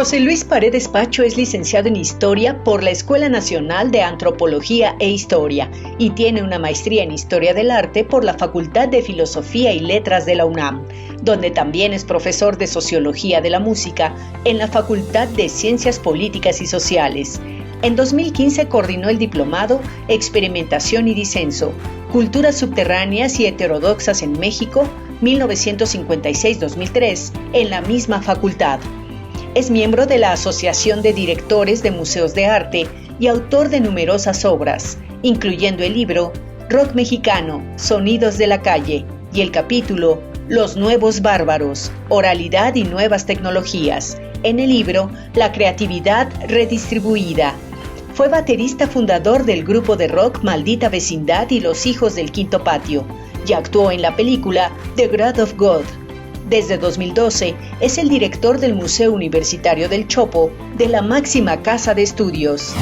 José Luis Paredes Pacho es licenciado en Historia por la Escuela Nacional de Antropología e Historia y tiene una maestría en Historia del Arte por la Facultad de Filosofía y Letras de la UNAM, donde también es profesor de Sociología de la Música en la Facultad de Ciencias Políticas y Sociales. En 2015 coordinó el diplomado Experimentación y Disenso, Culturas Subterráneas y Heterodoxas en México, 1956-2003, en la misma facultad. Es miembro de la Asociación de Directores de Museos de Arte y autor de numerosas obras, incluyendo el libro Rock Mexicano, Sonidos de la Calle y el capítulo Los Nuevos Bárbaros, Oralidad y Nuevas Tecnologías, en el libro La Creatividad Redistribuida. Fue baterista fundador del grupo de rock Maldita Vecindad y Los Hijos del Quinto Patio, y actuó en la película The Grad of God. Desde 2012 es el director del Museo Universitario del Chopo, de la máxima casa de estudios.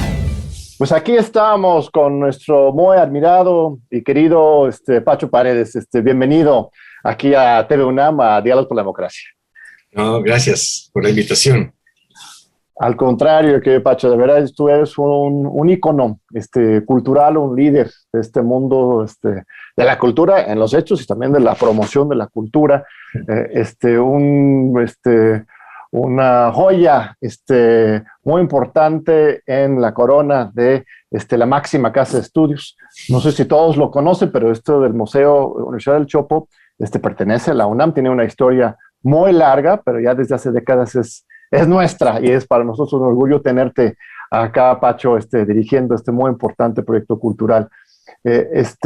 Pues aquí estamos con nuestro muy admirado y querido Pacho Paredes. Bienvenido aquí a TV UNAM, a Diálogos por la Democracia. No, gracias por la invitación. Al contrario, que Pacho, de verdad tú eres un ícono cultural, un líder de este mundo de la cultura en los hechos y también de la promoción de la cultura. Una joya muy importante en la corona de la máxima casa de estudios. No sé si todos lo conocen, pero esto del Museo Universidad del Chopo pertenece a la UNAM, tiene una historia muy larga, pero ya desde hace décadas es nuestra y es para nosotros un orgullo tenerte acá, Pacho, dirigiendo este muy importante proyecto cultural. Pues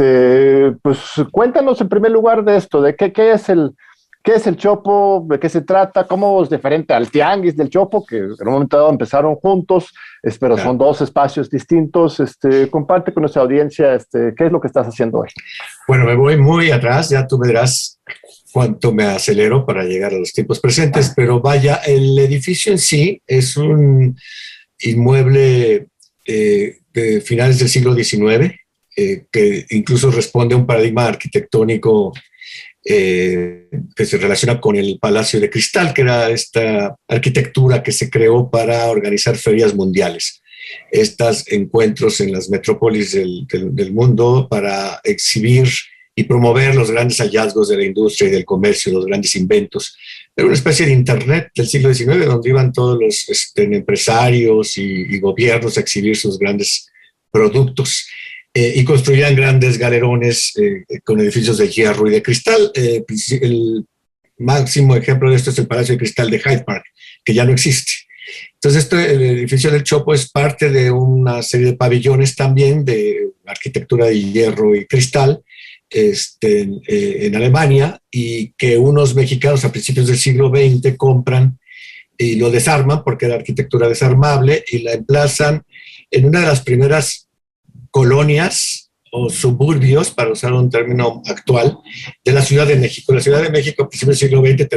cuéntanos en primer lugar de esto, de qué es el Chopo, de qué se trata, cómo es diferente al Tianguis del Chopo, que en un momento dado empezaron juntos, pero son dos espacios distintos. Comparte con nuestra audiencia qué es lo que estás haciendo hoy. Bueno, me voy muy atrás, ya tú me dirás cuánto me acelero para llegar a los tiempos presentes, pero vaya, el edificio en sí es un inmueble de finales del siglo XIX, que incluso responde a un paradigma arquitectónico que se relaciona con el Palacio de Cristal, que era esta arquitectura que se creó para organizar ferias mundiales. Estos encuentros en las metrópolis del mundo para exhibir y promover los grandes hallazgos de la industria y del comercio, los grandes inventos. Era una especie de Internet del siglo XIX donde iban todos los empresarios y gobiernos a exhibir sus grandes productos y construían grandes galerones con edificios de hierro y de cristal. El máximo ejemplo de esto es el Palacio de Cristal de Hyde Park, que ya no existe. Entonces, el edificio del Chopo es parte de una serie de pabellones también de arquitectura de hierro y cristal, en Alemania, y que unos mexicanos a principios del siglo XX compran y lo desarman porque era arquitectura desarmable y la emplazan en una de las primeras colonias o suburbios, para usar un término actual, de la Ciudad de México. La Ciudad de México a principios del siglo XX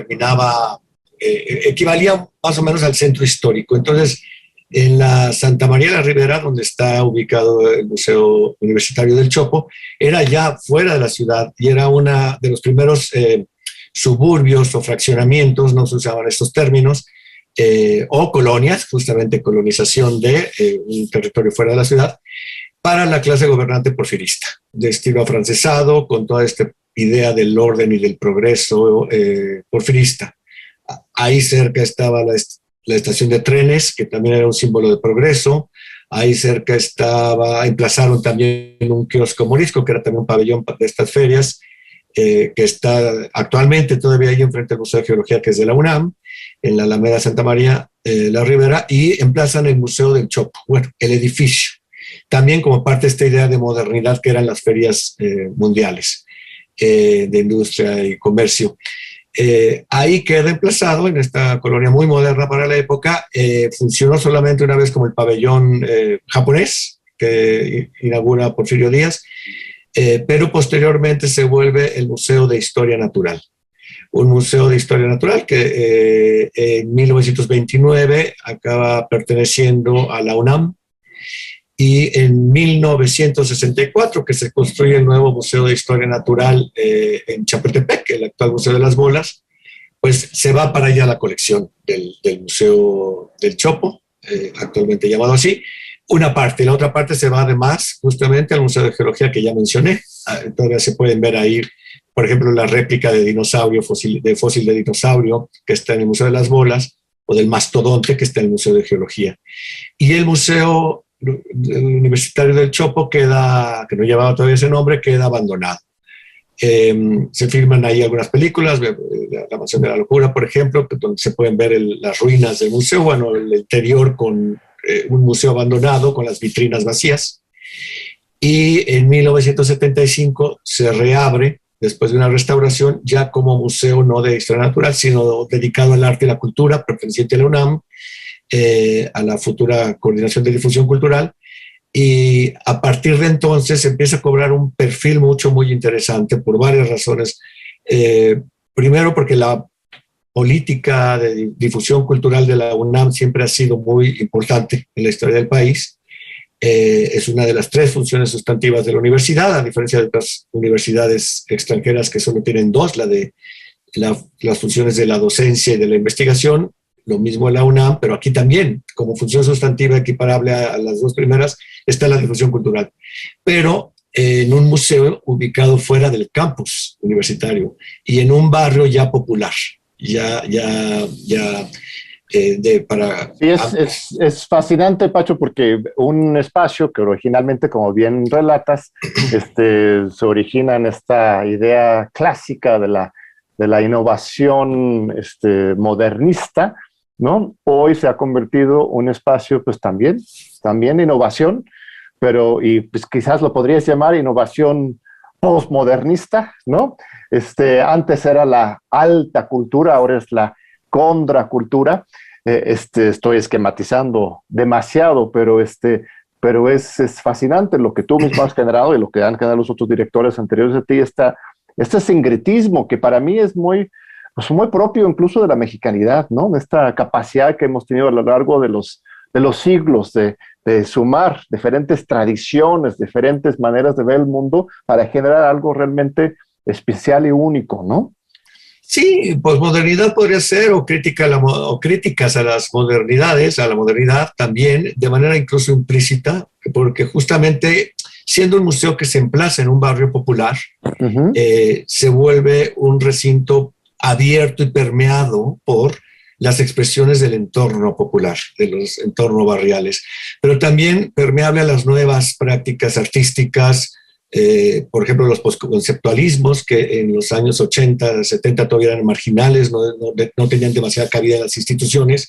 equivalía más o menos al centro histórico. Entonces, en la Santa María de la Ribera, donde está ubicado el Museo Universitario del Chopo, era ya fuera de la ciudad y era uno de los primeros suburbios o fraccionamientos, no se usaban estos términos, o colonias, justamente colonización de un territorio fuera de la ciudad, para la clase gobernante porfirista, de estilo afrancesado, con toda esta idea del orden y del progreso porfirista. Ahí cerca estaba la estación de trenes, que también era un símbolo de progreso. Ahí cerca emplazaron también un kiosco morisco, que era también un pabellón de estas ferias, que está actualmente todavía ahí enfrente del Museo de Geología, que es de la UNAM, en la Alameda Santa María la Ribera, y emplazan el Museo del Chopo, bueno, el edificio. También como parte de esta idea de modernidad que eran las ferias mundiales de industria y comercio. Ahí queda emplazado en esta colonia muy moderna para la época. Funcionó solamente una vez como el pabellón japonés que inaugura Porfirio Díaz, pero posteriormente se vuelve el Museo de Historia Natural. Un museo de historia natural que en 1929 acaba perteneciendo a la UNAM, y en 1964 que se construye el nuevo Museo de Historia Natural en Chapultepec, el actual Museo de las Bolas, pues se va para allá la colección del Museo del Chopo, actualmente llamado así. Una parte, la otra parte se va además justamente al Museo de Geología que ya mencioné. Todavía se pueden ver ahí, por ejemplo, la réplica de dinosaurio, fósil de dinosaurio, que está en el Museo de las Bolas, o del mastodonte, que está en el Museo de Geología. Y el Museo Universitario del Chopo queda, que no llevaba todavía ese nombre, queda abandonado. Se filman ahí algunas películas, La Mansión de la Locura, por ejemplo, donde se pueden ver las ruinas del museo, bueno, el interior con un museo abandonado, con las vitrinas vacías. Y en 1975 se reabre, después de una restauración, ya como museo no de historia natural, sino dedicado al arte y la cultura, perteneciente a la UNAM, a la futura Coordinación de Difusión Cultural. Y a partir de entonces empieza a cobrar un perfil muy interesante por varias razones. Primero, porque la política de difusión cultural de la UNAM siempre ha sido muy importante en la historia del país. Es una de las 3 funciones sustantivas de la universidad, a diferencia de otras universidades extranjeras que solo tienen 2, las funciones de la docencia y de la investigación. Lo mismo en la UNAM, pero aquí también, como función sustantiva equiparable a las 2 primeras, está la difusión cultural. Pero en un museo ubicado fuera del campus universitario y en un barrio ya popular, para... Sí, es fascinante, Pacho, porque un espacio que originalmente, como bien relatas, se origina en esta idea clásica de la innovación modernista, ¿no? Hoy se ha convertido un espacio, pues también innovación, pero y pues quizás lo podrías llamar innovación postmodernista, ¿no? Antes era la alta cultura, ahora es la contracultura. Estoy esquematizando demasiado, pero es fascinante lo que tú mismo has generado y lo que han generado los otros directores anteriores a ti, este sincretismo que para mí es muy propio incluso de la mexicanidad, ¿no? Esta capacidad que hemos tenido a lo largo de los siglos de sumar diferentes tradiciones, diferentes maneras de ver el mundo para generar algo realmente especial y único, ¿no? Sí, posmodernidad podría ser, o críticas a las modernidades, a la modernidad también, de manera incluso implícita, porque justamente siendo un museo que se emplaza en un barrio popular, se vuelve un recinto abierto y permeado por las expresiones del entorno popular, de los entornos barriales, pero también permeable a las nuevas prácticas artísticas, por ejemplo, los postconceptualismos, que en los años 80, 70 todavía eran marginales, no tenían demasiada cabida en las instituciones,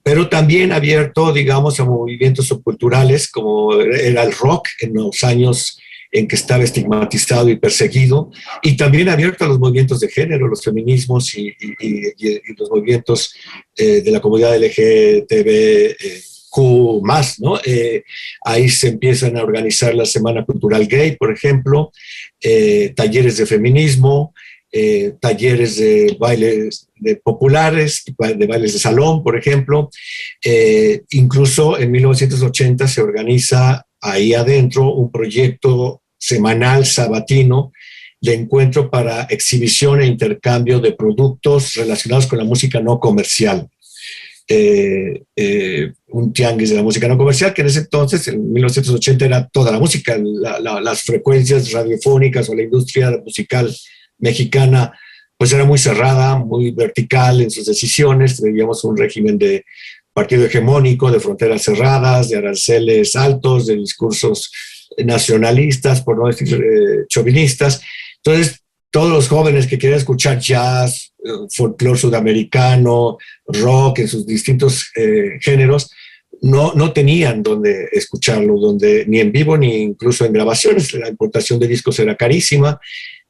pero también abierto, digamos, a movimientos subculturales, como era el rock en los años en que estaba estigmatizado y perseguido, y también abierto a los movimientos de género, los feminismos y los movimientos de la comunidad LGTBQ+, ¿no? Ahí se empiezan a organizar la Semana Cultural Gay, por ejemplo, talleres de feminismo, talleres de bailes populares, de bailes de salón, por ejemplo. Incluso en 1980 se organiza ahí adentro un proyecto semanal sabatino de encuentro para exhibición e intercambio de productos relacionados con la música no comercial. Un tianguis de la música no comercial, que en ese entonces, en 1980, era toda la música, las frecuencias radiofónicas o la industria musical mexicana, pues era muy cerrada, muy vertical en sus decisiones. Veíamos un régimen de partido hegemónico, de fronteras cerradas, de aranceles altos, de discursos nacionalistas, por no decir chauvinistas. Entonces, todos los jóvenes que querían escuchar jazz, folclore sudamericano, rock en sus distintos géneros, no tenían donde escucharlo, ni en vivo ni incluso en grabaciones. La importación de discos era carísima.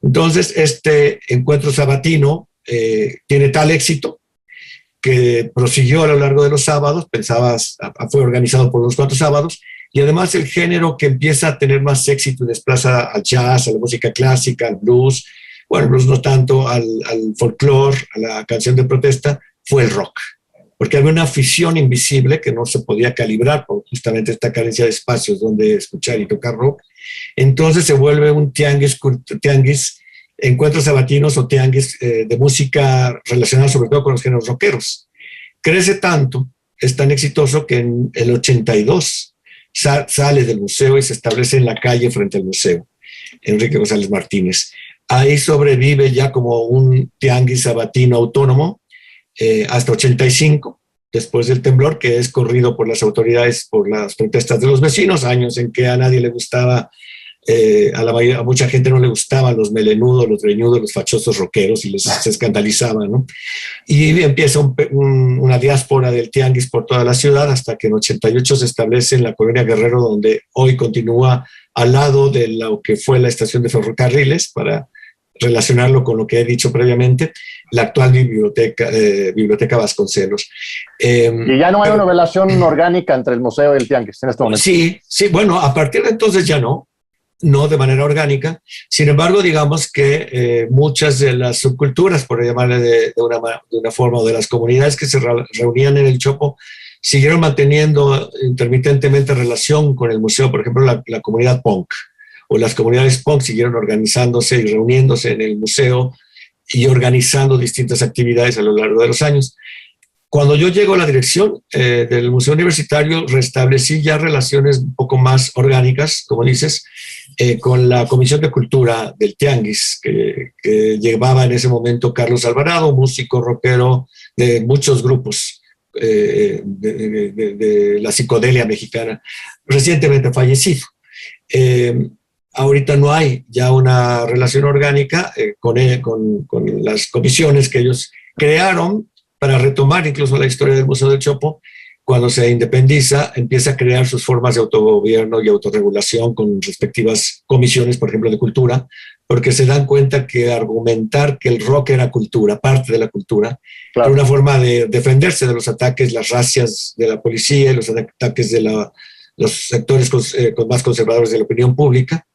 Entonces, este encuentro sabatino tiene tal éxito que prosiguió a lo largo de los sábados, fue organizado por unos cuantos sábados, y además el género que empieza a tener más éxito y desplaza al jazz, a la música clásica, al blues, bueno, el blues no tanto, al folclore, a la canción de protesta, fue el rock. Porque había una afición invisible que no se podía calibrar por justamente esta carencia de espacios donde escuchar y tocar rock. Entonces se vuelve un tianguis encuentros sabatinos o tianguis de música relacionada sobre todo con los géneros rockeros. Crece tanto, es tan exitoso que en el 82 sale del museo y se establece en la calle frente al museo, Enrique González Martínez. Ahí sobrevive ya como un tianguis sabatino autónomo hasta 85, después del temblor, que es corrido por las autoridades por las protestas de los vecinos, años en que a nadie le gustaba, a mucha gente no le gustaban los melenudos, los greñudos, los fachosos rockeros y se escandalizaban, ¿no? Y empieza una diáspora del tianguis por toda la ciudad hasta que en 88 se establece en la colonia Guerrero, donde hoy continúa al lado de lo que fue la estación de ferrocarriles, para relacionarlo con lo que he dicho previamente, la actual biblioteca Vasconcelos. Y ya no hay una relación orgánica entre el museo y el tianguis en este momento. Sí, bueno, a partir de entonces ya no de manera orgánica. Sin embargo, digamos que muchas de las subculturas, por llamarle de una forma, o de las comunidades que se reunían en el Chopo, siguieron manteniendo intermitentemente relación con el museo. Por ejemplo, la comunidad punk o las comunidades punk siguieron organizándose y reuniéndose en el museo y organizando distintas actividades a lo largo de los años. Cuando yo llego a la dirección del Museo Universitario, restablecí ya relaciones un poco más orgánicas, como dices, con la Comisión de Cultura del Tianguis, que llevaba en ese momento Carlos Alvarado, músico rockero de muchos grupos de la psicodelia mexicana, recientemente fallecido. Ahorita no hay ya una relación orgánica con las comisiones que ellos crearon para retomar incluso la historia del Museo del Chopo. Cuando se independiza, empieza a crear sus formas de autogobierno y autorregulación con respectivas comisiones, por ejemplo, de cultura, porque se dan cuenta que argumentar que el rock era cultura, parte de la cultura, claro, era una forma de defenderse de los ataques, las racias de la policía, los ataques de los sectores más conservadores de la opinión pública.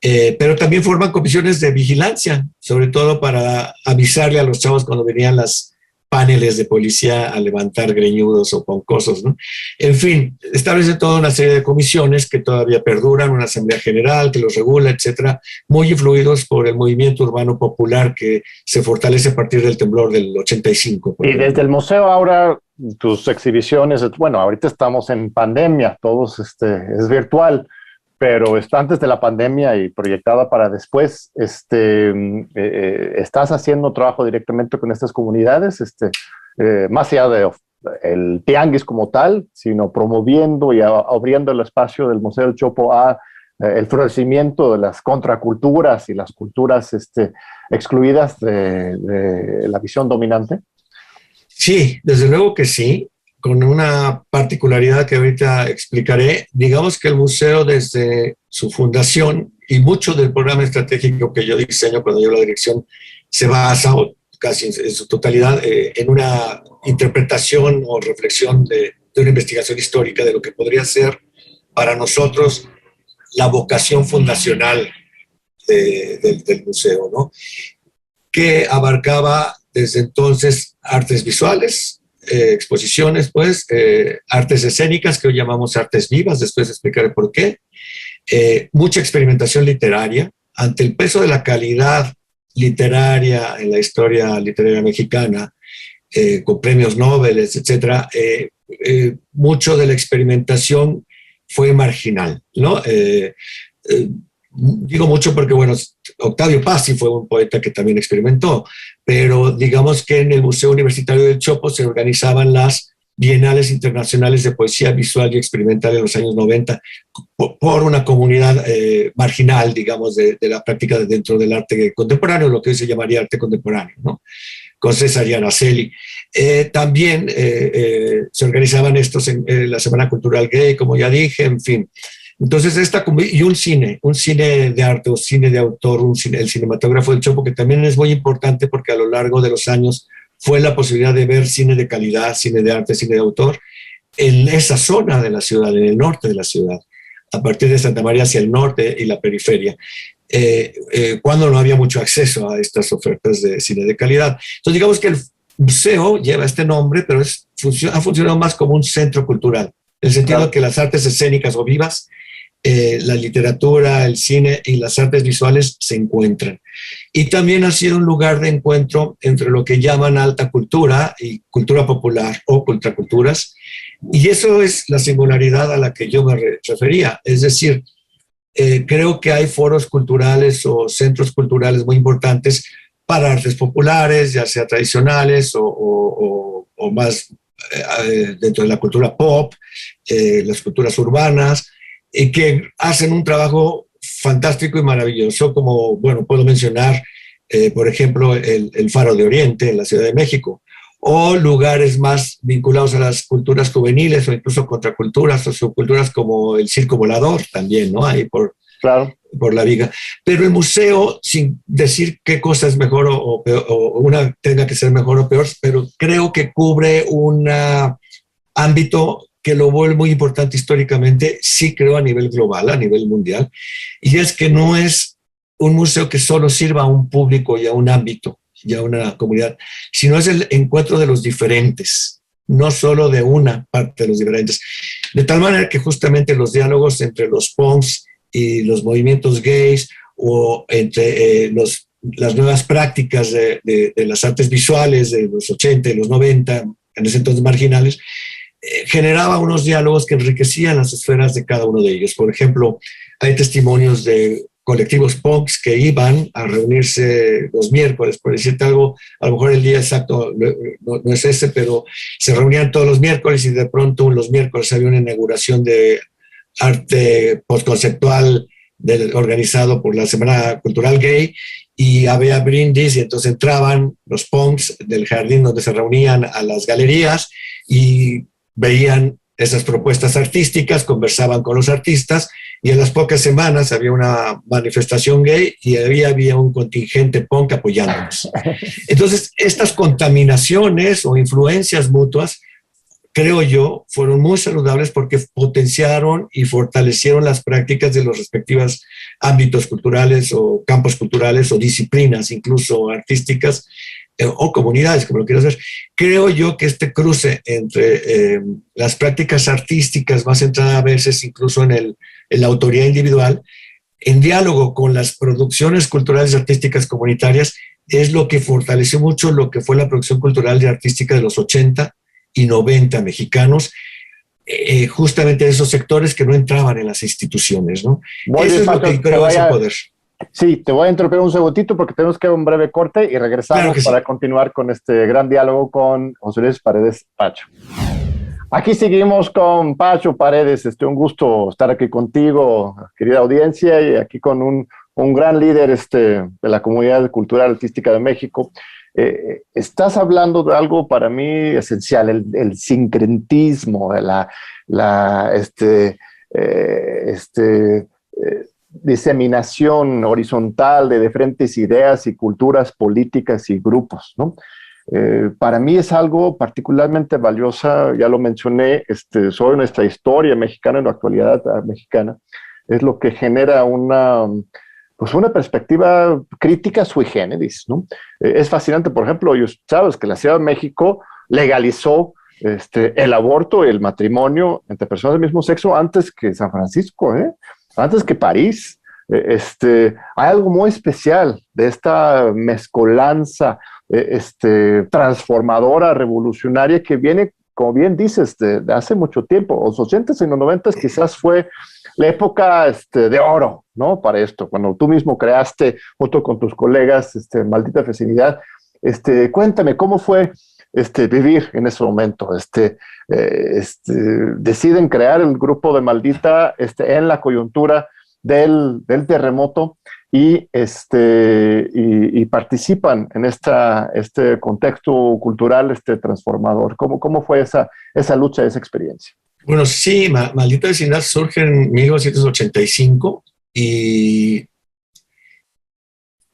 Pero también forman comisiones de vigilancia, sobre todo para avisarle a los chavos cuando venían las paneles de policía a levantar greñudos o poncosos, ¿no? En fin, establece toda una serie de comisiones que todavía perduran, una asamblea general que los regula, etcétera, muy influidos por el movimiento urbano popular que se fortalece a partir del temblor del 85. Y desde el museo ahora, tus exhibiciones, bueno, ahorita estamos en pandemia, todos es virtual, pero está antes de la pandemia y proyectada para después. ¿Estás haciendo trabajo directamente con estas comunidades? Más allá de el tianguis como tal, sino promoviendo y abriendo el espacio del Museo del Chopo a el florecimiento de las contraculturas y las culturas excluidas de la visión dominante. Sí, desde luego que sí, con una particularidad que ahorita explicaré. Digamos que el museo, desde su fundación y mucho del programa estratégico que yo diseño cuando llevo la dirección, se basa casi en su totalidad en una interpretación o reflexión de una investigación histórica de lo que podría ser para nosotros la vocación fundacional del museo, ¿no? Que abarcaba desde entonces artes visuales, exposiciones, pues, artes escénicas, que hoy llamamos artes vivas, después explicaré por qué, mucha experimentación literaria. Ante el peso de la calidad literaria en la historia literaria mexicana, con premios Nobel, etcétera, mucho de la experimentación fue marginal, ¿no? Digo mucho porque, bueno, Octavio Pazzi fue un poeta que también experimentó, pero digamos que en el Museo Universitario del Chopo se organizaban las bienales internacionales de poesía visual y experimental en los años 90 por una comunidad marginal, digamos, de la práctica dentro del arte contemporáneo, lo que hoy se llamaría arte contemporáneo, ¿no? Con César Araceli. También se organizaban estos en la Semana Cultural Gay, como ya dije, en fin. Entonces, y un cine de arte o cine de autor, el cinematógrafo del Chopo, que también es muy importante porque a lo largo de los años fue la posibilidad de ver cine de calidad, cine de arte, cine de autor, en esa zona de la ciudad, en el norte de la ciudad, a partir de Santa María hacia el norte y la periferia, cuando no había mucho acceso a estas ofertas de cine de calidad. Entonces, digamos que el museo lleva este nombre, pero ha funcionado más como un centro cultural, en el sentido que las artes escénicas o vivas la literatura, el cine y las artes visuales se encuentran. Y también ha sido un lugar de encuentro entre lo que llaman alta cultura y cultura popular o contraculturas. Y eso es la singularidad a la que yo me refería. Es decir, creo que hay foros culturales o centros culturales muy importantes para artes populares, ya sea tradicionales o más dentro de la cultura pop, las culturas urbanas, que hacen un trabajo fantástico y maravilloso, como, bueno, puedo mencionar, por ejemplo, el Faro de Oriente en la Ciudad de México, o lugares más vinculados a las culturas juveniles o incluso contraculturas o subculturas como el Circo Volador también, ¿no? Ahí Claro. por la viga. Pero el museo, sin decir qué cosa es mejor o peor, o una tenga que ser mejor o peor, pero creo que cubre un ámbito que lo vuelve muy importante históricamente, sí creo a nivel global, a nivel mundial, y es que no es un museo que solo sirva a un público y a un ámbito y a una comunidad, sino es el encuentro de los diferentes, no solo de una parte de los diferentes. De tal manera que justamente los diálogos entre los punks y los movimientos gays o entre las nuevas prácticas de las artes visuales de los 80 y los 90, en ese entonces marginales, generaba unos diálogos que enriquecían las esferas de cada uno de ellos. Por ejemplo, hay testimonios de colectivos punks que iban a reunirse los miércoles, por decirte algo, a lo mejor el día exacto no es ese, pero se reunían todos los miércoles y de pronto los miércoles había una inauguración de arte postconceptual organizado por la Semana Cultural Gay y había brindis y entonces entraban los punks del jardín donde se reunían a las galerías y veían esas propuestas artísticas, conversaban con los artistas y en las pocas semanas había una manifestación gay y había un contingente punk apoyándonos. Entonces, estas contaminaciones o influencias mutuas, creo yo, fueron muy saludables porque potenciaron y fortalecieron las prácticas de los respectivos ámbitos culturales o campos culturales o disciplinas, incluso artísticas, o comunidades, como lo quieras ver. Creo yo que este cruce entre las prácticas artísticas, más centrada a veces incluso en la autoría individual, en diálogo con las producciones culturales y artísticas comunitarias, es lo que fortaleció mucho lo que fue la producción cultural y artística de los 80 y 90 mexicanos, justamente de esos sectores que no entraban en las instituciones, ¿no? Eso es lo que creo es el poder. Sí, te voy a interrumpir un segundito porque tenemos que dar un breve corte y regresamos para continuar con este gran diálogo con José Luis Paredes Pacho. Aquí seguimos con Pacho Paredes. Un gusto estar aquí contigo, querida audiencia, y aquí con un gran líder de la comunidad cultural artística de México. Estás hablando de algo para mí esencial, el sincretismo, diseminación horizontal de diferentes ideas y culturas políticas y grupos, ¿no? Para mí es algo particularmente valiosa, ya lo mencioné, sobre nuestra historia mexicana, en la actualidad mexicana, es lo que genera una perspectiva crítica sui generis, ¿no? Es fascinante, por ejemplo, sabes que la Ciudad de México legalizó el aborto y el matrimonio entre personas del mismo sexo antes que San Francisco, antes que París. Hay algo muy especial de esta mezcolanza transformadora, revolucionaria, que viene, como bien dices, de hace mucho tiempo. Los 80s y los 90s quizás fue la época de oro, ¿no? Para esto, cuando tú mismo creaste, junto con tus colegas, Maldita Fecinidad. Cuéntame, ¿cómo fue vivir en ese momento? Deciden crear el grupo de Maldita en la coyuntura del terremoto y participan en este contexto cultural transformador. ¿Cómo fue esa lucha, esa experiencia? Bueno, sí, Maldita Vecindad surge en 1985 y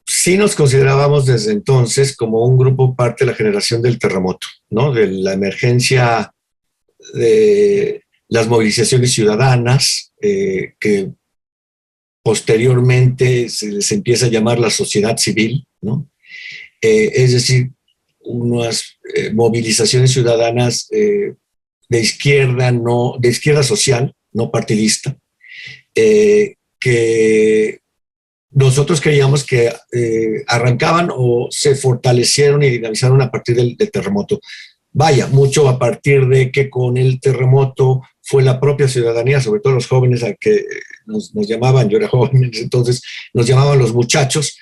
sí nos considerábamos desde entonces como un grupo parte de la generación del terremoto, ¿no? De la emergencia de las movilizaciones ciudadanas, que posteriormente se les empieza a llamar la sociedad civil, ¿no? Es decir, unas movilizaciones ciudadanas de izquierda social, no partidista, que nosotros creíamos que arrancaban o se fortalecieron y dinamizaron a partir del terremoto. Vaya, mucho a partir de que con el terremoto fue la propia ciudadanía, sobre todo los jóvenes a que nos llamaban, yo era joven entonces, nos llamaban los muchachos,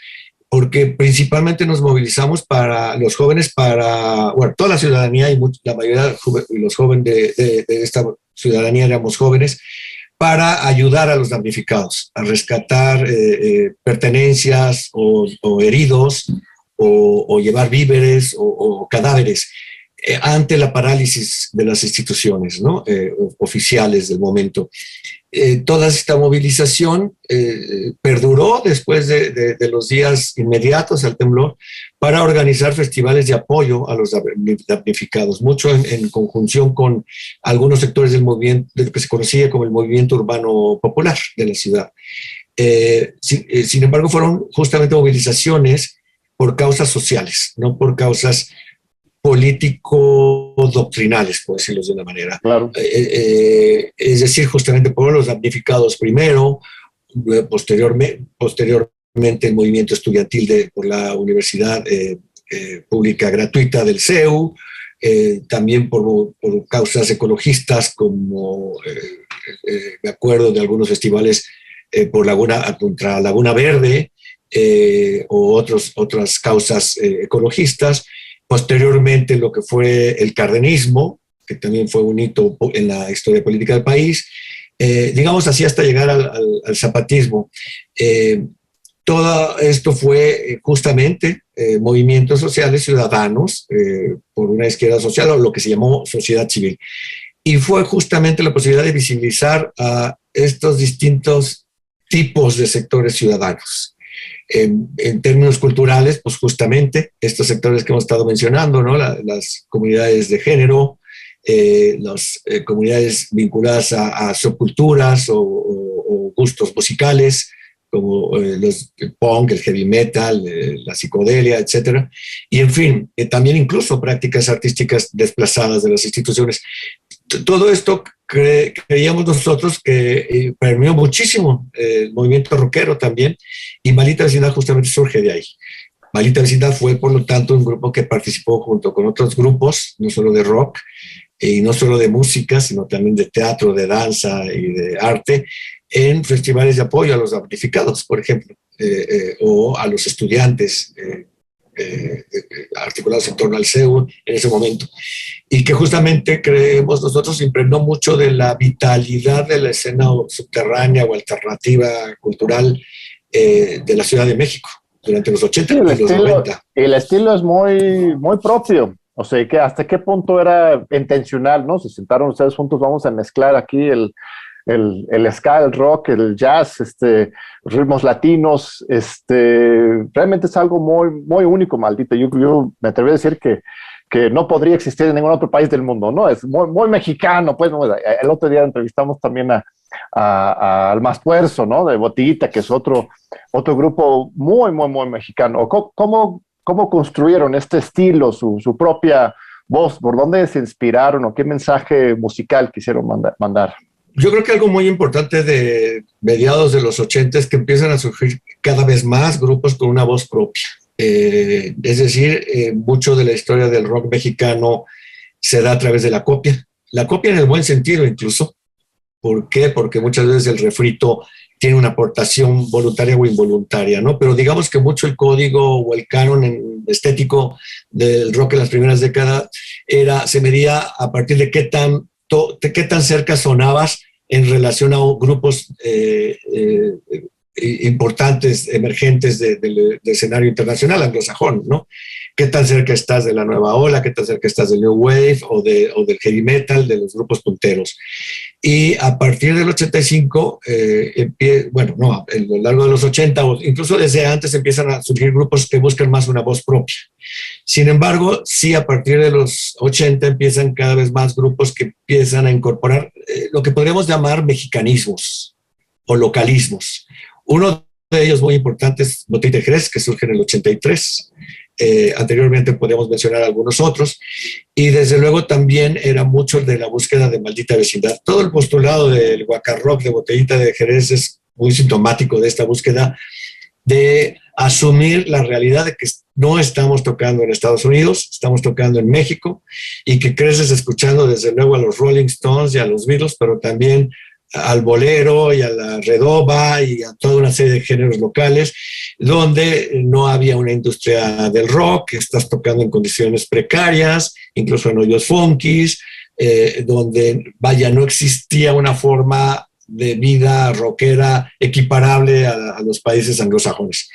porque principalmente nos movilizamos para los jóvenes, para, bueno, toda la ciudadanía y la mayoría de los jóvenes de esta ciudadanía éramos jóvenes, para ayudar a los damnificados, a rescatar pertenencias o heridos, o llevar víveres o cadáveres ante la parálisis de las instituciones, ¿no? Oficiales del momento. Toda esta movilización perduró después de los días inmediatos al temblor para organizar festivales de apoyo a los damnificados, mucho en conjunción con algunos sectores del movimiento, de lo que se conocía como el movimiento urbano popular de la ciudad. Sin embargo, fueron justamente movilizaciones por causas sociales, no por causas político-doctrinales, por decirlo de una manera. Claro. Es decir, justamente por los damnificados primero, posteriormente el movimiento estudiantil por la Universidad Pública Gratuita del CEU, también por causas ecologistas, como me acuerdo de algunos festivales contra Laguna Verde, o otras causas ecologistas. Posteriormente, lo que fue el cardenismo, que también fue un hito en la historia política del país, digamos así hasta llegar al zapatismo. Todo esto fue justamente movimientos sociales ciudadanos por una izquierda social, o lo que se llamó sociedad civil. Y fue justamente la posibilidad de visibilizar a estos distintos tipos de sectores ciudadanos. En términos culturales, pues justamente estos sectores que hemos estado mencionando, ¿no? Las comunidades de género, las comunidades vinculadas a subculturas o gustos musicales, como el punk, el heavy metal, la psicodelia, etcétera. Y en fin, también incluso prácticas artísticas desplazadas de las instituciones. Todo esto creíamos nosotros que permeó muchísimo el movimiento rockero también, y Maldita Vecindad justamente surge de ahí. Maldita Vecindad fue, por lo tanto, un grupo que participó junto con otros grupos, no solo de rock, y no solo de música, sino también de teatro, de danza y de arte, en festivales de apoyo a los damnificados, por ejemplo, o a los estudiantes, articulados en torno al CEU en ese momento, y que justamente creemos nosotros impregnó mucho de la vitalidad de la escena subterránea o alternativa cultural de la Ciudad de México durante los 80 y los 90. El estilo es muy, muy propio. O sea, que ¿hasta qué punto era intencional, no? Se sentaron ustedes juntos, vamos a mezclar aquí el ska, el rock, el jazz, ritmos latinos, realmente es algo muy, muy único, Maldita. Yo me atrevo a decir que no podría existir en ningún otro país del mundo, ¿no? Es muy, muy mexicano, pues, ¿no? El otro día entrevistamos también al Maspuerzo, ¿no? De Botellita, que es otro grupo muy, muy, muy mexicano. ¿Cómo construyeron este estilo, su propia voz? ¿Por dónde se inspiraron o qué mensaje musical quisieron mandar? Yo creo que algo muy importante de mediados de los 80 es que empiezan a surgir cada vez más grupos con una voz propia. Es decir, mucho de la historia del rock mexicano se da a través de la copia en el buen sentido incluso. ¿Por qué? Porque muchas veces el refrito tiene una aportación voluntaria o involuntaria, ¿no? Pero digamos que mucho el código o el canon estético del rock en las primeras décadas se medía a partir de qué tan cerca sonabas en relación a grupos importantes, emergentes del escenario internacional anglosajón, ¿no? ¿Qué tan cerca estás de la nueva ola? ¿Qué tan cerca estás del New Wave o del heavy metal, de los grupos punteros? Y a partir del 85, a lo largo de los 80, o incluso desde antes, empiezan a surgir grupos que buscan más una voz propia. Sin embargo, sí, a partir de los 80 empiezan cada vez más grupos que empiezan a incorporar lo que podríamos llamar mexicanismos o localismos. Uno de ellos muy importante es Botellita de Jerez, que surge en el 83, Anteriormente podríamos mencionar algunos otros. Y desde luego también era mucho de la búsqueda de Maldita Vecindad. Todo el postulado del Guacarrock de Botellita de Jerez es muy sintomático de esta búsqueda de asumir la realidad de que no estamos tocando en Estados Unidos, estamos tocando en México, y que creces escuchando desde luego a los Rolling Stones y a los Beatles, pero también al bolero y a la redoba y a toda una serie de géneros locales, donde no había una industria del rock, estás tocando en condiciones precarias, incluso en hoyos funkis, donde, vaya, no existía una forma de vida rockera equiparable a los países anglosajones.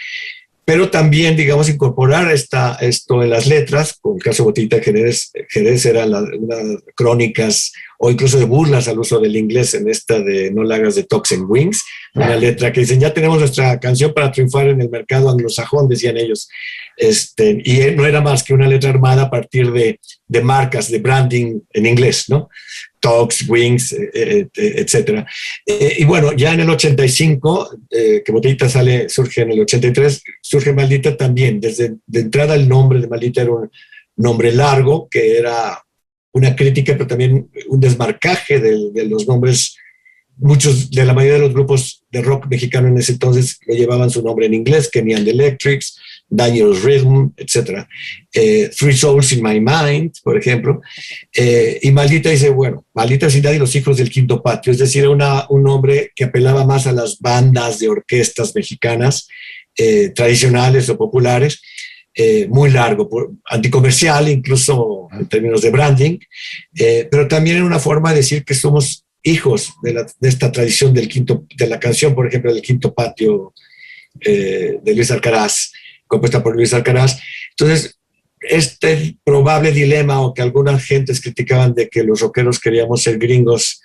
Pero también, digamos, incorporar esto en las letras, con el caso de Botellita Jerez eran unas crónicas o incluso de burlas al uso del inglés en esta de No la hagas de Tox and Wings, una letra que dicen, ya tenemos nuestra canción para triunfar en el mercado anglosajón, decían ellos. Y no era más que una letra armada a partir de marcas, de branding en inglés, ¿no? Tox, Wings, etcétera. Y bueno, ya en el 85, que Botellita surge en el 83, surge Maldita también. Desde de entrada el nombre de Maldita era un nombre largo, que era una crítica, pero también un desmarcaje de los nombres. De la mayoría de los grupos de rock mexicano en ese entonces le llevaban su nombre en inglés, Kenny and the Electrics, Dangerous Rhythm, etc. Three Souls in My Mind, por ejemplo. Y Maldita dice, bueno, Maldita Vecindad y los hijos del quinto patio, es decir, un nombre que apelaba más a las bandas de orquestas mexicanas tradicionales o populares, muy largo, anticomercial, incluso en términos de branding, pero también en una forma de decir que somos hijos de esta tradición de la canción, por ejemplo, del quinto patio de Luis Alcaraz, compuesta por Luis Alcaraz. Entonces, este probable dilema, o que algunas gentes criticaban, de que los rockeros queríamos ser gringos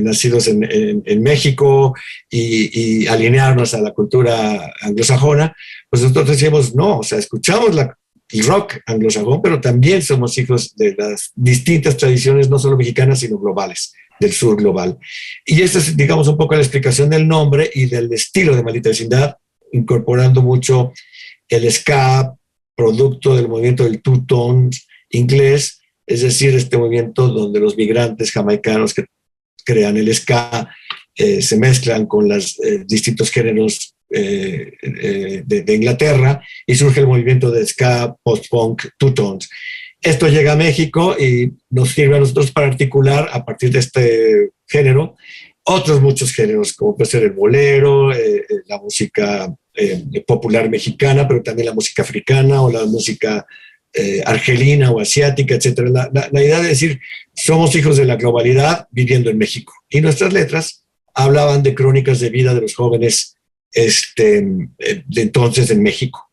nacidos en México y alinearnos a la cultura anglosajona, pues nosotros decíamos no, o sea, escuchamos el rock anglosajón, pero también somos hijos de las distintas tradiciones, no solo mexicanas, sino globales, del sur global. Y esta es, digamos, un poco la explicación del nombre y del estilo de Maldita Vecindad, incorporando mucho el ska, producto del movimiento del two-tones inglés, es decir, este movimiento donde los migrantes jamaicanos que crean el ska se mezclan con los distintos géneros de Inglaterra, y surge el movimiento de ska, post-punk, two-tones. Esto llega a México y nos sirve a nosotros para articular, a partir de este género, otros muchos géneros, como puede ser el bolero, la música popular mexicana, pero también la música africana o la música argelina o asiática, etc. La idea de decir, somos hijos de la globalidad viviendo en México. Y nuestras letras hablaban de crónicas de vida de los jóvenes de entonces en México.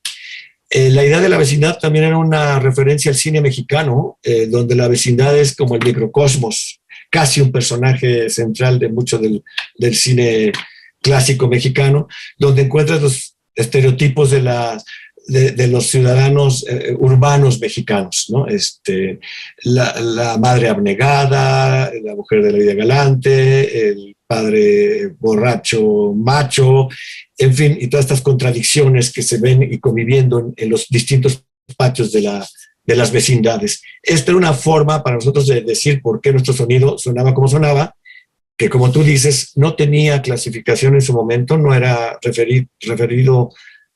La idea de la vecindad también era una referencia al cine mexicano, donde la vecindad es como el microcosmos, casi un personaje central de mucho del cine clásico mexicano, donde encuentras los estereotipos de los ciudadanos urbanos mexicanos, ¿no? La madre abnegada, la mujer de la vida galante, el padre borracho macho, en fin, y todas estas contradicciones que se ven y conviviendo en los distintos patios de las vecindades. Esta era una forma para nosotros de decir por qué nuestro sonido sonaba como sonaba, que, como tú dices, no tenía clasificación en su momento, no era referido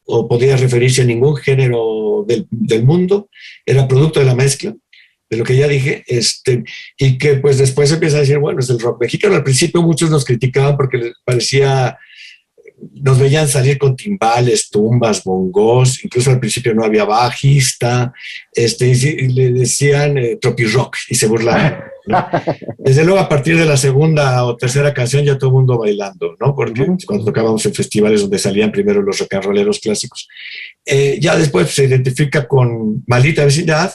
o podía referirse a ningún género del mundo, era producto de la mezcla, de lo que ya dije, y que pues después empieza a decir, bueno, es el rock mexicano. Al principio muchos nos criticaban porque les parecía, nos veían salir con timbales, tumbas, bongos, incluso al principio no había bajista, y le decían tropi-rock y se burlaban, ¿no? Desde luego, a partir de la segunda o tercera canción ya todo el mundo bailando, ¿no? Porque cuando tocábamos en festivales donde salían primero los rock and rolleros clásicos. Ya después se identifica con Maldita Vecindad.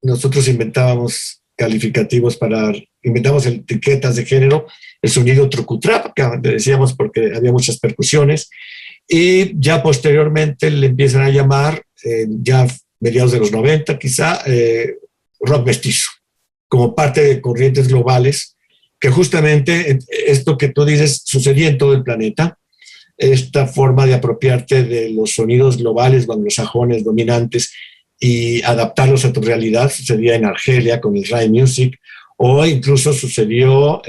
Nosotros inventamos calificativos inventamos etiquetas de género, el sonido trucutrap, que decíamos porque había muchas percusiones, y ya posteriormente le empiezan a llamar, ya mediados de los 90 quizá, rock mestizo, como parte de corrientes globales, que justamente esto que tú dices sucedía en todo el planeta, esta forma de apropiarte de los sonidos globales o anglosajones dominantes y adaptarlos a tu realidad. Sucedía en Argelia con el Rai Music, o incluso sucedió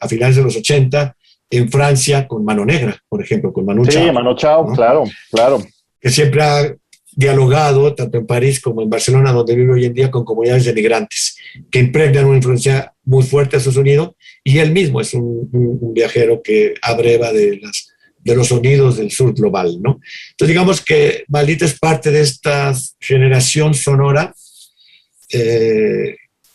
a finales de los 80 en Francia con Mano Negra, por ejemplo, con Manu Chao. Sí, Manu Chao, ¿no? Claro, claro. Que siempre ha dialogado, tanto en París como en Barcelona, donde vive hoy en día, con comunidades de migrantes, que impregnan una influencia muy fuerte a su sonido, y él mismo es un viajero que abreva de los sonidos del sur global, ¿no? Entonces, digamos que Maldita es parte de esta generación sonora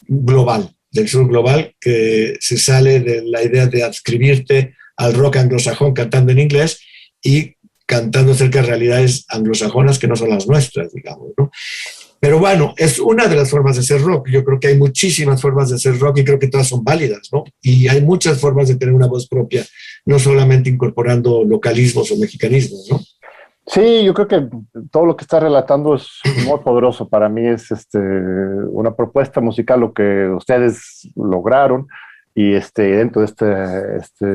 global, del sur global, que se sale de la idea de adscribirte al rock anglosajón cantando en inglés y cantando cerca de realidades anglosajonas que no son las nuestras, digamos, ¿no? Pero bueno, es una de las formas de hacer rock. Yo creo que hay muchísimas formas de hacer rock y creo que todas son válidas, ¿no? Y hay muchas formas de tener una voz propia, no solamente incorporando localismos o mexicanismos, ¿no? Sí, yo creo que todo lo que está relatando es muy poderoso. Para mí es una propuesta musical lo que ustedes lograron, y dentro de este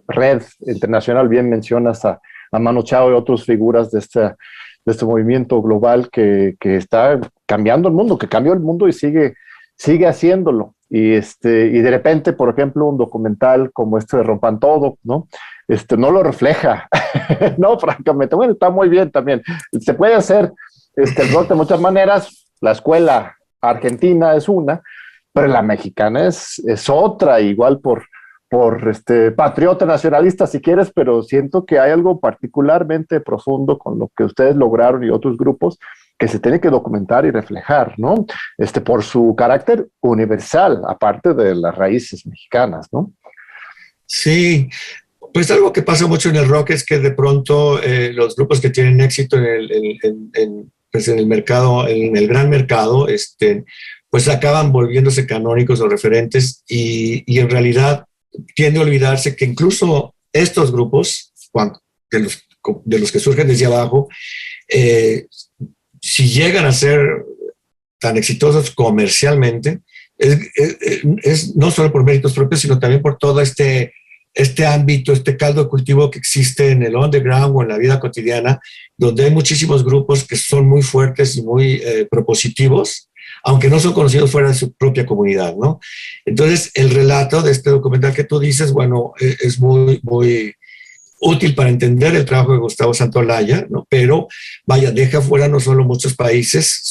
red internacional, bien mencionas a Manu Chao y otras figuras de este movimiento global que está cambiando el mundo, que cambió el mundo y sigue haciéndolo. Y de repente, por ejemplo, un documental como este de Rompan Todo, ¿no? No lo refleja. No, francamente, bueno, está muy bien también. Se puede hacer el rock de muchas maneras. La escuela argentina es una, pero la mexicana es otra, igual por patriota nacionalista si quieres, pero siento que hay algo particularmente profundo con lo que ustedes lograron y otros grupos que se tiene que documentar y reflejar, ¿no? Por su carácter universal, aparte de las raíces mexicanas, ¿no? Sí, pues algo que pasa mucho en el rock es que de pronto los grupos que tienen éxito pues en el mercado, en el gran mercado, pues acaban volviéndose canónicos o referentes, y en realidad tiende a olvidarse que incluso estos grupos, de los que surgen desde abajo, si llegan a ser tan exitosos comercialmente, es no solo por méritos propios, sino también por todo este ámbito, este caldo de cultivo que existe en el underground o en la vida cotidiana, donde hay muchísimos grupos que son muy fuertes y muy propositivos, aunque no son conocidos fuera de su propia comunidad, ¿no? Entonces, el relato de este documental que tú dices, bueno, es muy, muy útil para entender el trabajo de Gustavo Santaolalla, ¿no? Pero, vaya, deja fuera no solo muchos países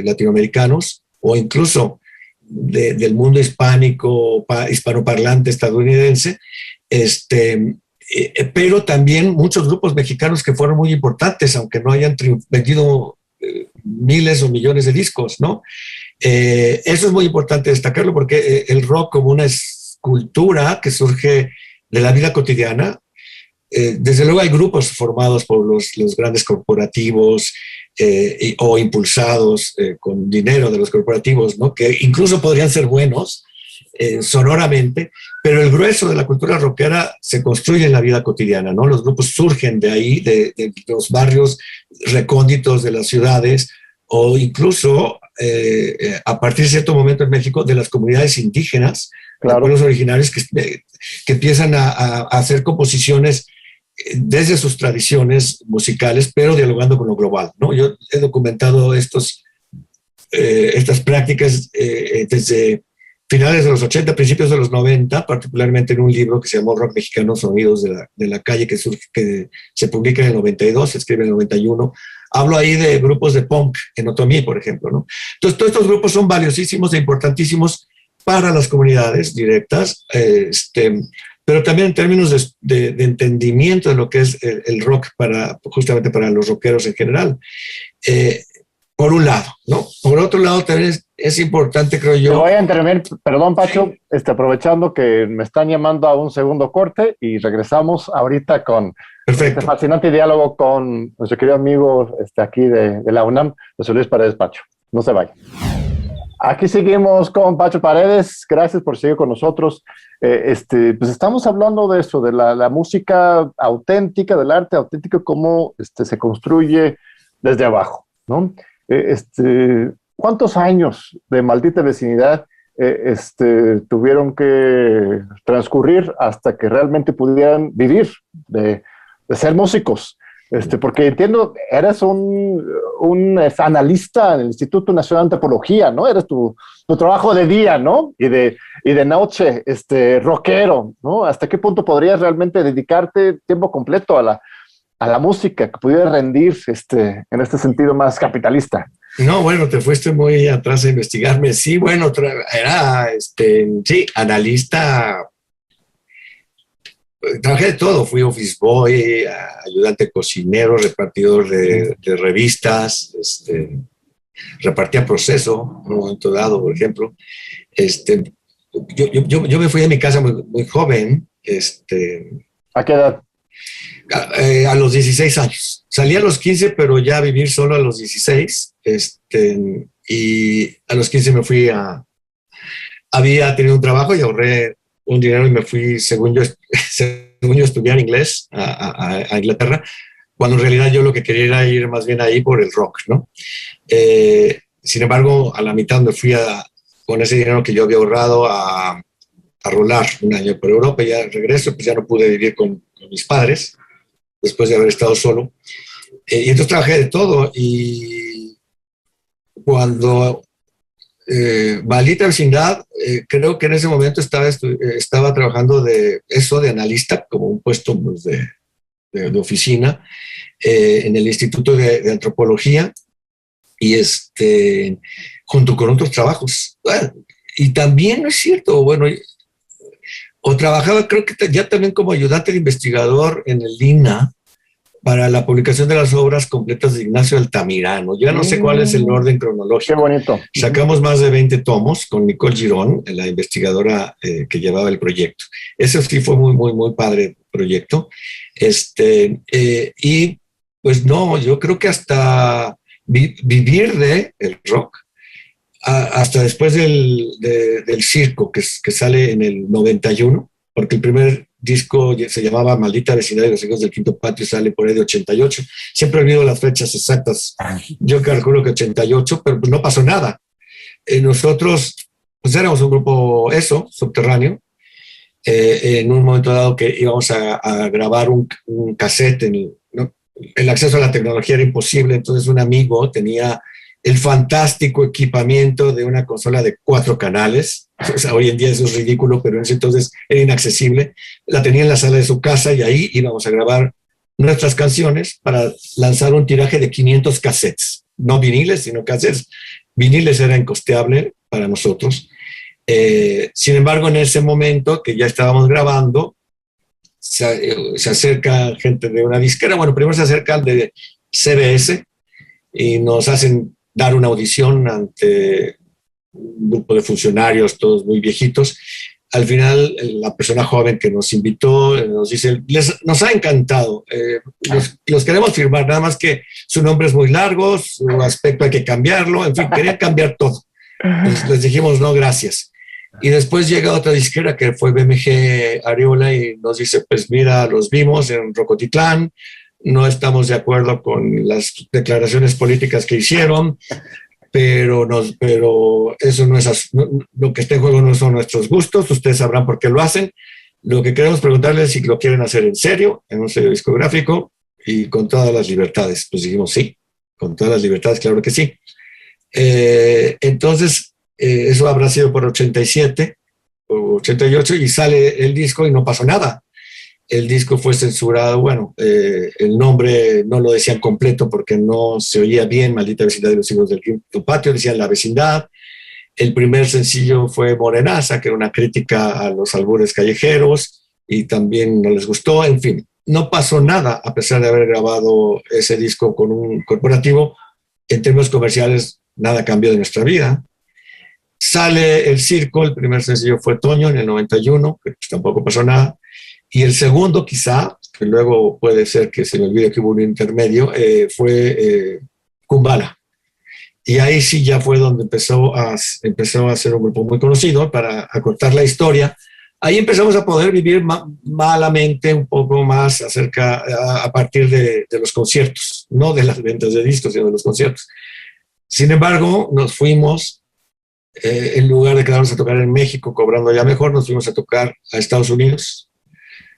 latinoamericanos o incluso del mundo hispánico, hispanoparlante estadounidense, pero también muchos grupos mexicanos que fueron muy importantes, aunque no hayan vendido miles o millones de discos, ¿no? Eso es muy importante destacarlo, porque el rock como una escultura que surge de la vida cotidiana, desde luego hay grupos formados por los grandes corporativos o impulsados con dinero de los corporativos, ¿no? Que incluso podrían ser buenos sonoramente, pero el grueso de la cultura rockera se construye en la vida cotidiana, ¿no? Los grupos surgen de ahí, de los barrios recónditos de las ciudades, o incluso a partir de cierto momento en México, de las comunidades indígenas, claro, de pueblos originarios que empiezan a hacer composiciones desde sus tradiciones musicales, pero dialogando con lo global, ¿no? Yo he documentado estas prácticas desde finales de los 80, principios de los 90, particularmente en un libro que se llamó Rock Mexicano, Sonidos de la Calle, que se publica en el 92, se escribe en el 91. Hablo ahí de grupos de punk, en Otomí, por ejemplo, ¿no? Entonces, todos estos grupos son valiosísimos e importantísimos para las comunidades directas, pero también en términos de entendimiento de lo que es el rock justamente para los rockeros en general. Por un lado, ¿no? Por otro lado, también es importante, creo yo. Te voy a intervenir, perdón, Pacho, aprovechando que me están llamando a un segundo corte, y regresamos ahorita con este fascinante diálogo con nuestro querido amigo aquí de la UNAM, José Luis Paredes Pacho. No se vayan. Aquí seguimos con Pacho Paredes. Gracias por seguir con nosotros. Pues estamos hablando de eso, de la música auténtica, del arte auténtico, cómo se construye desde abajo, ¿no? ¿Cuántos años de Maldita Vecindad tuvieron que transcurrir hasta que realmente pudieran vivir de ser músicos? Porque entiendo, eres un analista en el Instituto Nacional de Antropología, ¿no? Eres tu trabajo de día, ¿no? Y de noche, rockero, ¿no? ¿Hasta qué punto podrías realmente dedicarte tiempo completo a la música, que pudiera rendir en este sentido más capitalista? No, bueno, te fuiste muy atrás a investigarme. Sí, bueno, era, sí, analista. Trabajé de todo, fui office boy, ayudante cocinero, repartidor de revistas, repartía proceso en un momento dado, por ejemplo. Yo me fui de mi casa muy joven. ¿A qué edad? A los 16 años. Salí a los 15, pero ya a vivir solo a los 16. Y a los 15 me fui había tenido un trabajo y ahorré un dinero y me fui, según yo estudiar inglés a Inglaterra, cuando en realidad yo lo que quería era ir más bien ahí por el rock, ¿no? Sin embargo, a la mitad me fui con ese dinero que yo había ahorrado a rolar un año por Europa. Ya regreso, pues ya no pude vivir con mis padres después de haber estado solo. Y entonces trabajé de todo. Y cuando Maldita Vecindad, creo que en ese momento estaba trabajando de analista, como un puesto pues, de oficina, en el Instituto de Antropología, y junto con otros trabajos. Bueno, y también, no es cierto, bueno, o trabajaba, creo que ya también como ayudante de investigador en el INA para la publicación de las obras completas de Ignacio Altamirano. Ya no sé cuál es el orden cronológico. Qué bonito. Sacamos más de 20 tomos con Nicole Girón, la investigadora que llevaba el proyecto. Ese sí fue muy, muy, muy padre proyecto. Y pues no, yo creo que hasta vivir de el rock, hasta después del circo que sale en el 91, porque el primer disco se llamaba Maldita Vecindad y los Hijos del Quinto Patio, sale por ahí de 88. Siempre he olvidado las fechas exactas. Yo calculo que 88, pero pues no pasó nada. Nosotros pues éramos un grupo subterráneo. En un momento dado que íbamos a grabar un cassette, ¿no? El acceso a la tecnología era imposible, entonces un amigo tenía el fantástico equipamiento de una consola de 4 canales. O sea, hoy en día eso es ridículo, pero en ese entonces era inaccesible. La tenía en la sala de su casa y ahí íbamos a grabar nuestras canciones para lanzar un tiraje de 500 cassettes. No viniles, sino cassettes. Viniles era incosteable para nosotros. Sin embargo, en ese momento que ya estábamos grabando, se acerca gente de una disquera. Bueno, primero se acercan de CBS y nos hacen dar una audición ante un grupo de funcionarios, todos muy viejitos. Al final, la persona joven que nos invitó nos dice, nos ha encantado, los queremos firmar, nada más que su nombre es muy largo, su aspecto hay que cambiarlo, en fin, querían cambiar todo. Entonces les dijimos, no, gracias. Y después llega otra disquera que fue BMG Ariola y nos dice, pues mira, los vimos en Rocotitlán, no estamos de acuerdo con las declaraciones políticas que hicieron, pero eso no es lo que está en juego, no son nuestros gustos, ustedes sabrán por qué lo hacen. Lo que queremos preguntarles es si lo quieren hacer en serio, en un sello discográfico y con todas las libertades. Pues dijimos sí, con todas las libertades, claro que sí. Entonces, eso habrá sido por 87 o 88 y sale el disco y no pasó nada. El disco fue censurado, bueno, el nombre no lo decían completo porque no se oía bien, Maldita Vecindad y los Hijos del Quinto Patio, decían La Vecindad. El primer sencillo fue Morenaza, que era una crítica a los albures callejeros y también no les gustó, en fin. No pasó nada a pesar de haber grabado ese disco con un corporativo. En términos comerciales, nada cambió de nuestra vida. Sale El Circo, el primer sencillo fue Toño en el 91, que pues tampoco pasó nada. Y el segundo, quizá, que luego puede ser que se me olvide que hubo un intermedio, fue Kumbala. Y ahí sí ya fue donde empezó a ser un grupo muy conocido. Para acortar la historia, ahí empezamos a poder vivir malamente un poco más a partir de los conciertos, no de las ventas de discos, sino de los conciertos. Sin embargo, nos fuimos, en lugar de quedarnos a tocar en México cobrando ya mejor, nos fuimos a tocar a Estados Unidos.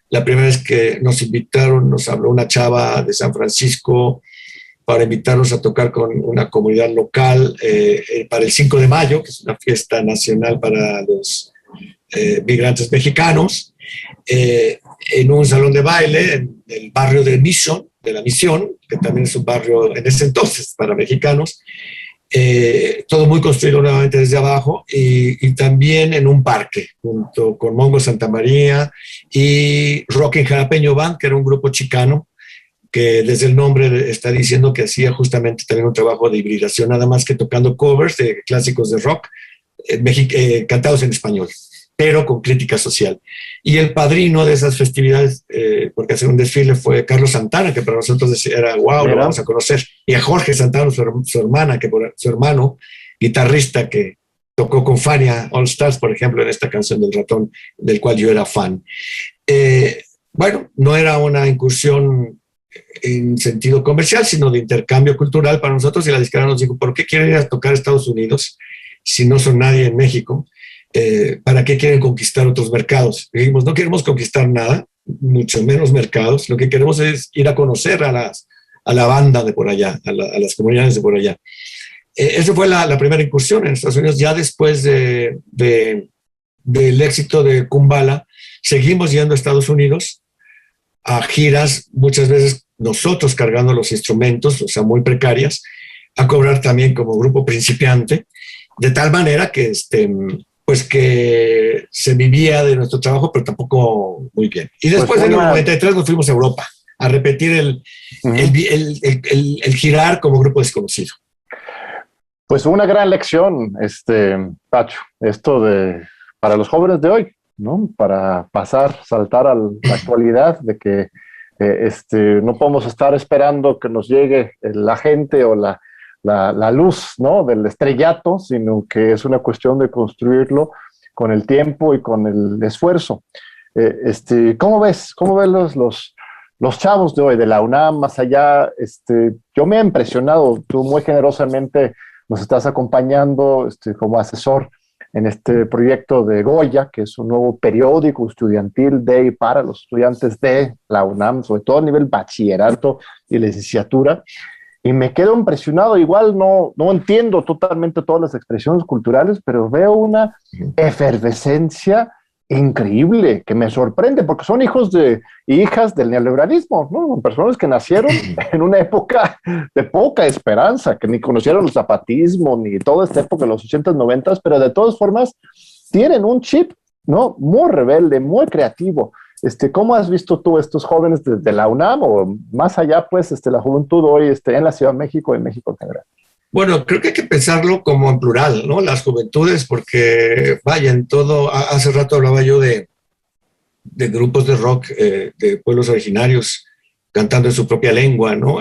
La primera vez que nos invitaron, nos habló una chava de San Francisco para invitarnos a tocar con una comunidad local para el 5 de mayo, que es una fiesta nacional para los migrantes mexicanos, en un salón de baile en el barrio de la Misión, que también es un barrio en ese entonces para mexicanos, todo muy construido nuevamente desde abajo, y también en un parque, junto con Mongo Santa María y Rocking Jalapeño Band, que era un grupo chicano, que desde el nombre está diciendo que hacía justamente también un trabajo de hibridación, nada más que tocando covers de clásicos de rock cantados en español, pero con crítica social. Y el padrino de esas festividades, porque hacer un desfile, fue Carlos Santana, que para nosotros era wow, lo vamos a conocer. Y a Jorge Santana, su hermano, guitarrista, que tocó con Fania All Stars, por ejemplo, en esta canción del ratón, del cual yo era fan. Bueno, no era una incursión en sentido comercial, sino de intercambio cultural para nosotros, y la disquera nos dijo, ¿por qué quieren ir a tocar a Estados Unidos si no son nadie en México? ¿Para qué quieren conquistar otros mercados? Y dijimos, no queremos conquistar nada, mucho menos mercados, lo que queremos es ir a conocer a la banda de por allá, a las comunidades de por allá. Esa fue la primera incursión en Estados Unidos. Ya después del éxito de Kumbala, seguimos yendo a Estados Unidos a giras, muchas veces nosotros cargando los instrumentos, o sea, muy precarias, a cobrar también como grupo principiante, de tal manera que, pues que se vivía de nuestro trabajo, pero tampoco muy bien. Y después, en el 93, nos fuimos a Europa a repetir el girar como grupo desconocido. Pues una gran lección, Pacho, esto para los jóvenes de hoy, ¿no? Para saltar a la actualidad, de que no podemos estar esperando que nos llegue la gente o la luz, ¿no?, del estrellato, sino que es una cuestión de construirlo con el tiempo y con el esfuerzo. ¿Cómo ves los chavos de hoy, de la UNAM, más allá? Yo me he impresionado, tú muy generosamente nos estás acompañando como asesor en este proyecto de Goya, que es un nuevo periódico estudiantil de y para los estudiantes de la UNAM, sobre todo a nivel bachillerato y licenciatura. Y me quedo impresionado. Igual no entiendo totalmente todas las expresiones culturales, pero veo una efervescencia increíble que me sorprende, porque son hijos y hijas del neoliberalismo, ¿no? Personas que nacieron en una época de poca esperanza, que ni conocieron el zapatismo, ni toda esta época de los 80s, 90s, pero de todas formas tienen un chip, ¿no?, muy rebelde, muy creativo. ¿Cómo has visto tú estos jóvenes de la UNAM o más allá, pues, la juventud hoy en la Ciudad de México y en México en general? Bueno, creo que hay que pensarlo como en plural, ¿no? Las juventudes, porque vaya, en todo, hace rato hablaba yo de grupos de rock de pueblos originarios cantando en su propia lengua, ¿no?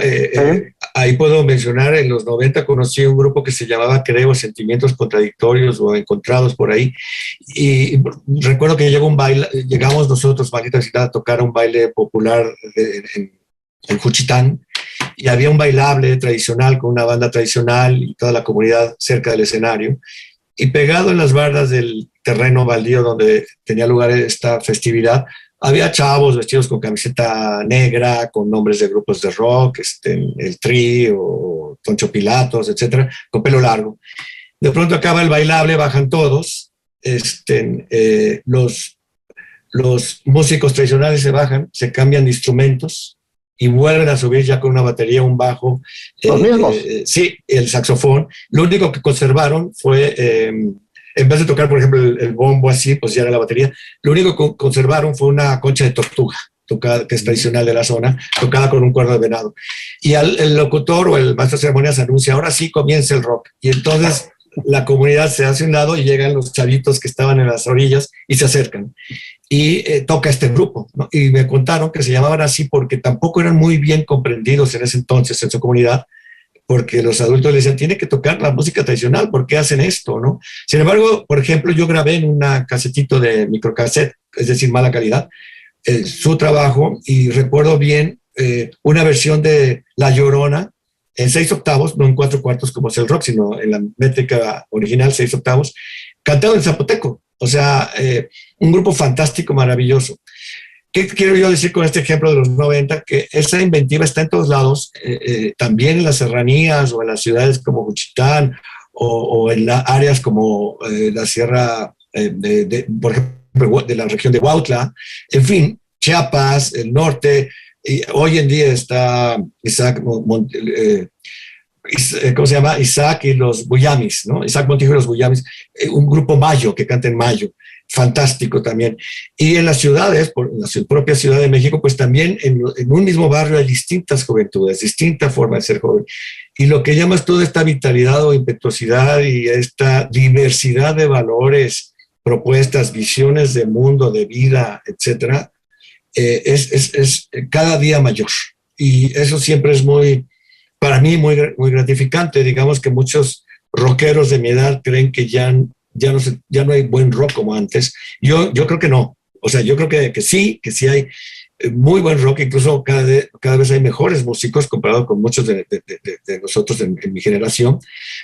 Ahí puedo mencionar, en los 90 conocí un grupo que se llamaba, creo, Sentimientos Contradictorios o Encontrados por ahí, y recuerdo que llegamos nosotros, Maldita Ciudad, a tocar un baile popular en Juchitán, y había un bailable tradicional con una banda tradicional y toda la comunidad cerca del escenario, y pegado en las bardas del terreno baldío donde tenía lugar esta festividad, había chavos vestidos con camiseta negra, con nombres de grupos de rock, el Tri o Toncho Pilatos, etcétera, con pelo largo. De pronto acaba el bailable, bajan todos, los músicos tradicionales se bajan, se cambian de instrumentos y vuelven a subir ya con una batería, un bajo. ¿Los mismos? Sí, el saxofón. Lo único que conservaron fue, en vez de tocar, por ejemplo, el bombo así, pues ya era la batería, lo único que conservaron fue una concha de tortuga, que es tradicional de la zona, tocada con un cuerno de venado. Y el locutor o el maestro de ceremonias anuncia, ahora sí comienza el rock. Y entonces la comunidad se hace a un lado y llegan los chavitos que estaban en las orillas y se acercan. Y toca este grupo, ¿no? Y me contaron que se llamaban así porque tampoco eran muy bien comprendidos en ese entonces en su comunidad, porque los adultos les decían, tiene que tocar la música tradicional, ¿por qué hacen esto, no? Sin embargo, por ejemplo, yo grabé en una casetito de microcassette, es decir, mala calidad, su trabajo, y recuerdo bien una versión de La Llorona en 6 octavos, no en 4/4 como es el rock, sino en la métrica original, 6 octavos, cantado en zapoteco. O sea, un grupo fantástico, maravilloso. ¿Qué quiero yo decir con este ejemplo de los 90? Que esa inventiva está en todos lados, también en las serranías o en las ciudades como Juchitán o en áreas como la sierra, por ejemplo, de la región de Huautla, en fin, Chiapas, el norte. Y hoy en día está Isaac, ¿cómo se llama? Isaac y los Buyamis, ¿no? Isaac Montijo y los Buyamis, un grupo mayo que canta en mayo, fantástico también. Y en las ciudades, en la propia Ciudad de México, pues también en un mismo barrio hay distintas juventudes, distintas formas de ser joven. Y lo que llamas toda esta vitalidad o impetuosidad y esta diversidad de valores, propuestas, visiones de mundo, de vida, etcétera, es cada día mayor. Y eso siempre es para mí muy gratificante. Digamos que muchos rockeros de mi edad creen que ya no hay buen rock como antes. Yo creo que no. O sea, yo creo que sí hay muy buen rock. Incluso cada vez hay mejores músicos comparado con muchos de nosotros en mi generación,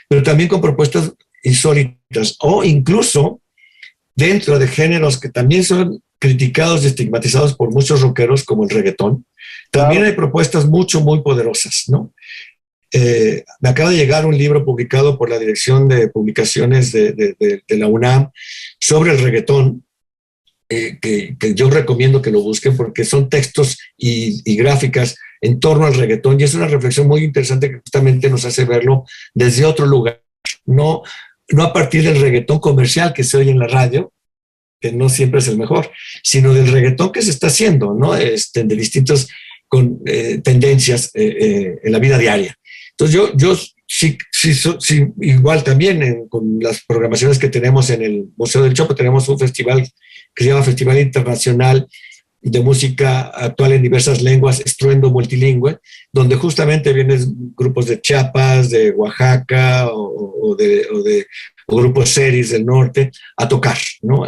pero también con propuestas insólitas o incluso dentro de géneros que también son criticados y estigmatizados por muchos rockeros como el reggaetón. También hay propuestas muy poderosas, ¿no? Me acaba de llegar un libro publicado por la Dirección de Publicaciones de la UNAM sobre el reggaetón, que yo recomiendo que lo busquen porque son textos y gráficas en torno al reggaetón y es una reflexión muy interesante que justamente nos hace verlo desde otro lugar, no a partir del reggaetón comercial que se oye en la radio, que no siempre es el mejor, sino del reggaetón que se está haciendo, ¿no? De distintas tendencias en la vida diaria. Entonces yo sí igual también con las programaciones que tenemos en el Museo del Chopo, tenemos un festival que se llama Festival Internacional de Música Actual en Diversas Lenguas, Estruendo Multilingüe, donde justamente vienen grupos de Chiapas, de Oaxaca o grupos series del norte a tocar, ¿no?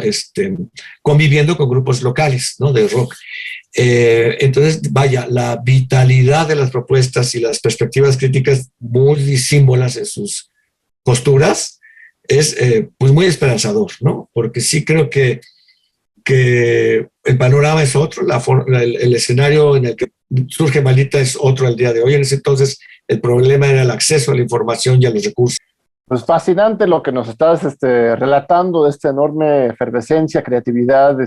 Conviviendo con grupos locales, ¿no? De rock. Entonces, vaya, la vitalidad de las propuestas y las perspectivas críticas muy disímbolas en sus posturas es pues muy esperanzador, ¿no? Porque sí creo que el panorama es otro, el escenario en el que surge Malita es otro al día de hoy. En ese entonces el problema era el acceso a la información y a los recursos. Pues fascinante lo que nos estás relatando de esta enorme efervescencia, creatividad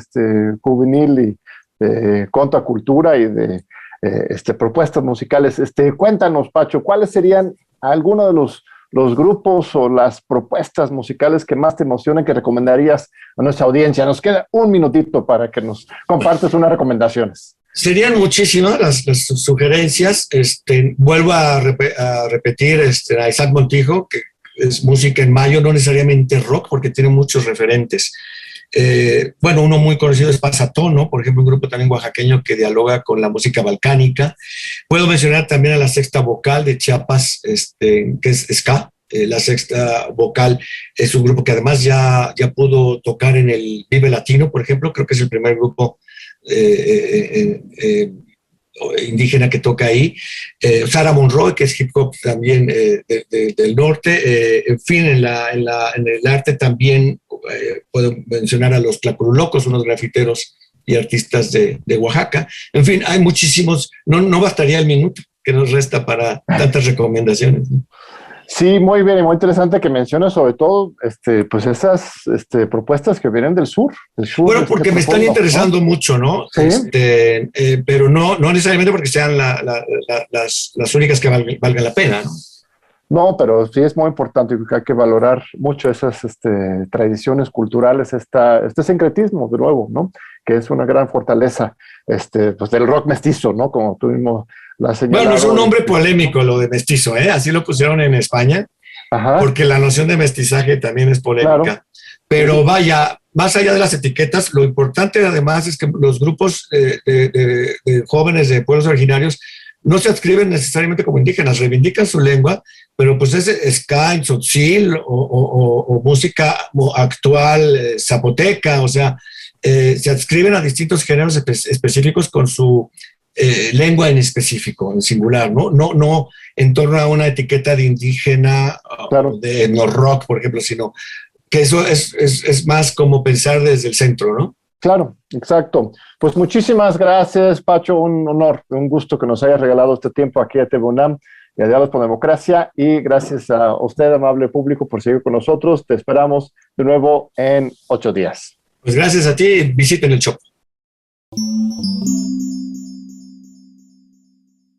juvenil y de contracultura y de propuestas musicales. Cuéntanos, Pacho, ¿cuáles serían algunos de los grupos o las propuestas musicales que más te emocionan, que recomendarías a nuestra audiencia? Nos queda un minutito para que nos compartas unas recomendaciones. Serían muchísimas las sugerencias. Vuelvo a repetir a Isaac Montijo, que es música en mayo, no necesariamente rock, porque tiene muchos referentes. Bueno, uno muy conocido es Pasatón, ¿no? Por ejemplo, un grupo también oaxaqueño que dialoga con la música balcánica. Puedo mencionar también a la Sexta Vocal de Chiapas, que es ska. La Sexta Vocal es un grupo que además ya pudo tocar en el Vive Latino, por ejemplo. Creo que es el primer grupo indígena que toca ahí. Sarah Monroe, que es hip hop también del norte. En fin, en el arte también puedo mencionar a los Tlacolulocos, unos grafiteros y artistas de Oaxaca. En fin, hay muchísimos. No bastaría el minuto que nos resta para tantas recomendaciones, ¿no? Sí, muy bien y muy interesante que menciones sobre todo pues esas propuestas que vienen del sur. Bueno, porque me están interesando mucho, ¿no? ¿Sí? Pero no necesariamente porque sean las únicas que valgan la pena, ¿no? No, pero sí es muy importante que hay que valorar mucho esas tradiciones culturales, este sincretismo, de nuevo, ¿no? Que es una gran fortaleza pues del rock mestizo, ¿no? Como tú mismo lo has señalado. Bueno, es un nombre polémico lo de mestizo, ¿eh? Así lo pusieron en España. Ajá. Porque la noción de mestizaje también es polémica. Claro. Pero vaya, más allá de las etiquetas, lo importante además es que los grupos de jóvenes de pueblos originarios no se adscriben necesariamente como indígenas, reivindican su lengua, pero pues es ska, tzotzil o música actual zapoteca, o sea, se adscriben a distintos géneros específicos con su lengua en específico, en singular, no en torno a una etiqueta de indígena, claro, de no rock, por ejemplo, sino que eso es más como pensar desde el centro, ¿no? Claro, exacto. Pues muchísimas gracias, Pacho. Un honor, un gusto que nos hayas regalado este tiempo aquí a TV UNAM y a Diálogos por la Democracia. Y gracias a usted, amable público, por seguir con nosotros. Te esperamos de nuevo en 8 días. Pues gracias a ti. Visiten el Chopo.